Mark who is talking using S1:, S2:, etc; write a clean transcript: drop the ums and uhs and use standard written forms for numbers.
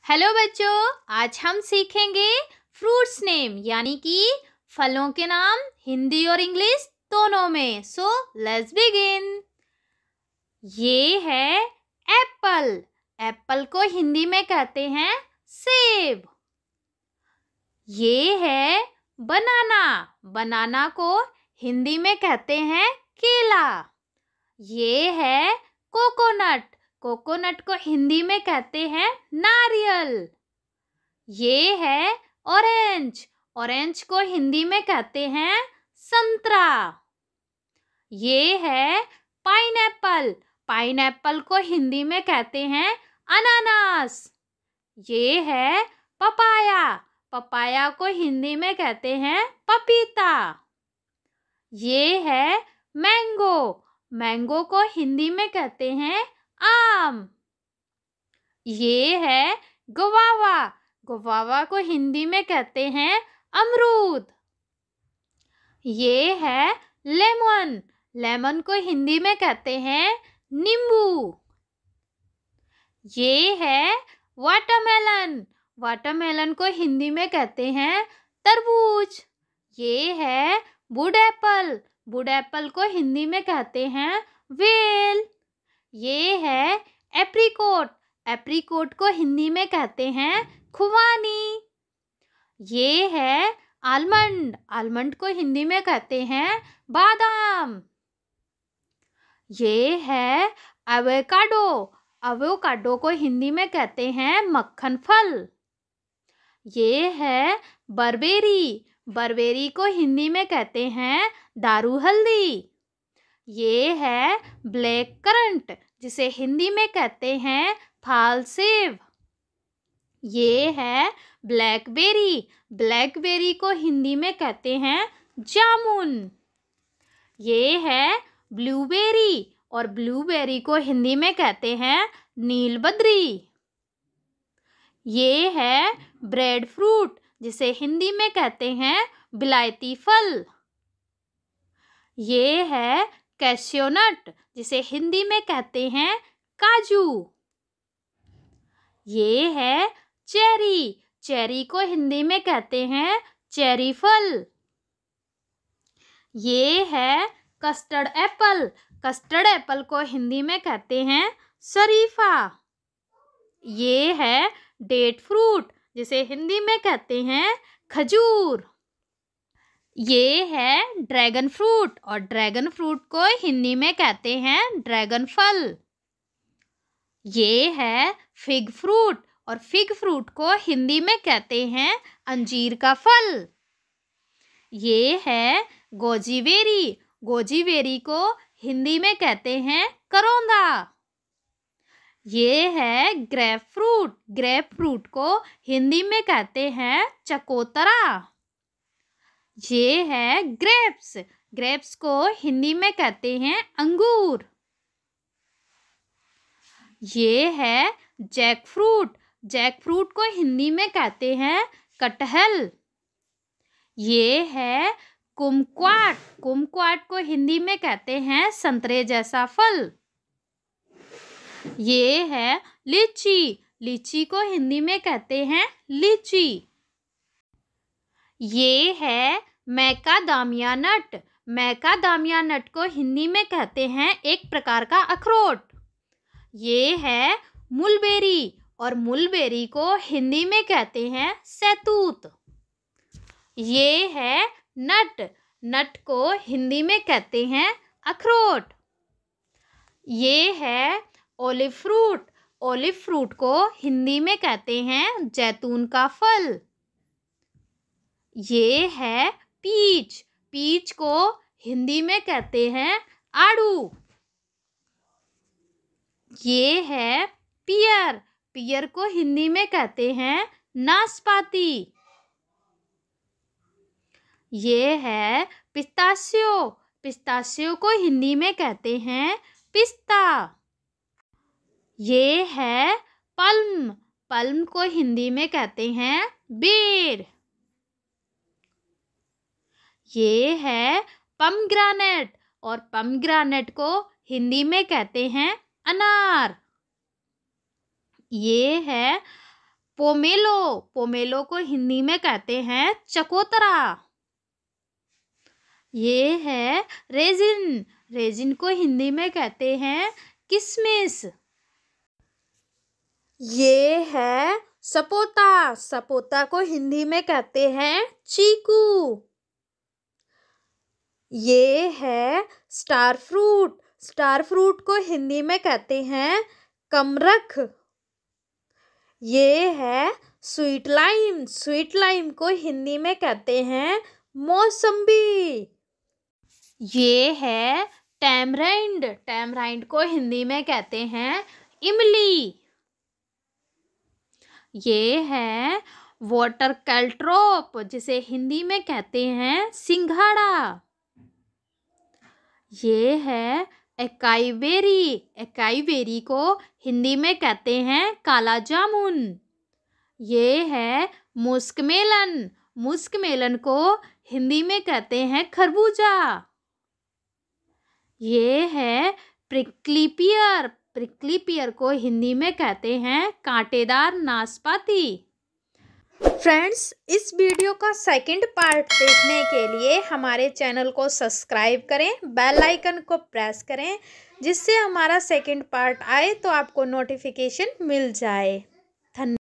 S1: Hello बच्चों, आज हम सीखेंगे फ्रूट्स नेम यानी कि फलों के नाम हिंदी और इंग्लिश दोनों में। So let's begin. ये है एप्पल। एप्पल को हिंदी में कहते हैं सेब। ये है बनाना। बनाना को हिंदी में कहते हैं केला। ये है कोकोनट। कोकोनट को हिंदी में कहते हैं नारियल। ये है ऑरेंज। ऑरेंज को हिंदी में कहते हैं संतरा। ये है पाइनएप्पल। पाइनएप्पल को हिंदी में कहते हैं अनानास। ये है पपाया। पपाया को हिंदी में कहते हैं पपीता। ये है मैंगो। मैंगो को हिंदी में कहते हैं आम। ये है गुआवा। गुआवा को हिंदी में कहते हैं अमरूद। ये है लेमन। लेमन को हिंदी में कहते हैं नींबू। ये है वाटरमेलन। वाटरमेलन को हिंदी में कहते हैं तरबूज। ये है वुड एप्पल। वुड एप्पल को हिंदी में कहते हैं वेल। ये है एप्रिकॉट। एप्रिकॉट को हिंदी में कहते हैं खुबानी। ये है आलमंड। आलमंड को हिंदी में कहते हैं बादाम। ये है एवोकाडो। एवोकाडो को हिंदी में कहते हैं मक्खन फल। ये है बरबेरी। बरबेरी को हिंदी में कहते हैं दारू हल्दी। ये है ब्लैक करंट, जिसे हिंदी में कहते हैं फाल सेब। ये है ब्लैकबेरी। ब्लैकबेरी को हिंदी में कहते हैं जामुन। ये है ब्लूबेरी और ब्लूबेरी को हिंदी में कहते हैं नीलबद्री। ये है ब्रेड फ्रूट, जिसे हिंदी में कहते हैं बिलायती फल। ये है कैशियोनट, जिसे हिंदी में कहते हैं काजू। ये है चेरी। चेरी को हिंदी में कहते हैं चेरी फल। ये है कस्टर्ड एप्पल। कस्टर्ड एप्पल को हिंदी में कहते हैं शरीफा। ये है डेट फ्रूट, जिसे हिंदी में कहते हैं खजूर। ये है ड्रैगन फ्रूट और ड्रैगन फ्रूट को हिंदी में कहते हैं ड्रैगन फल। ये है फिग फ्रूट और फिग फ्रूट को हिंदी में कहते हैं अंजीर का फल। ये है गोजीबेरी। गोजीबेरी को हिंदी में कहते हैं करौंदा। ये है ग्रेप फ्रूट। ग्रेप फ्रूट को हिंदी में कहते हैं चकोतरा। ये है ग्रेप्स। ग्रेप्स को हिंदी में कहते हैं अंगूर। ये है जैक फ्रूट। जैक फ्रूट को हिंदी में कहते हैं कटहल। ये है कुमक्वाट। कुमक्वाट को हिंदी में कहते हैं संतरे जैसा फल। ये है लीची। लीची को हिंदी में कहते हैं लीची। ये है मैकादामिया नट। मैकादामिया नट को हिंदी में कहते हैं एक प्रकार का अखरोट। ये है मुलबेरी और मुलबेरी को हिंदी में कहते हैं सैतूत। ये है नट। नट को हिंदी में कहते हैं अखरोट। ये है ओलिव फ्रूट। ओलिव फ्रूट को हिंदी में कहते हैं जैतून का फल। ये है पीच। पीच को हिंदी में कहते हैं आड़ू। ये है पियर। पियर को हिंदी में कहते हैं नाशपाती। ये है पिस्ताशियो। पिस्ताशियो को हिंदी में कहते हैं पिस्ता। ये है पल्म। पल्म को हिंदी में कहते हैं बेर। ये है पमग्रेनेट और पमग्रेनेट को हिंदी में कहते हैं अनार। ये है पोमेलो, पोमेलो को हिंदी में कहते हैं चकोतरा। ये है रेजिन, रेजिन को हिंदी में कहते हैं किशमिश। ये है सपोता, सपोता को हिंदी में कहते हैं चीकू। ये है स्टार फ्रूट, स्टार फ्रूट को हिंदी में कहते हैं कमरख। ये है स्वीट लाइम, स्वीट लाइम को हिंदी में कहते हैं मौसम्बी। ये है टैमराइंड, टैमराइंड को हिंदी में कहते हैं इमली। ये है वाटर कैल्ट्रोप, जिसे हिंदी में कहते हैं सिंघाड़ा। ये है एकाई बेरी, एकाई बेरी को हिंदी में कहते हैं काला जामुन। ये है मुस्क मेलन, मुस्क मेलन को हिंदी में कहते हैं खरबूजा। ये है प्रिकली पियर, प्रिकली पियर को हिंदी में कहते हैं कांटेदार नाशपाती। फ्रेंड्स, इस वीडियो का सेकंड पार्ट देखने के लिए हमारे चैनल को सब्सक्राइब करें, बेल आइकन को प्रेस करें, जिससे हमारा सेकंड पार्ट आए तो आपको नोटिफिकेशन मिल जाए। धन्यवाद।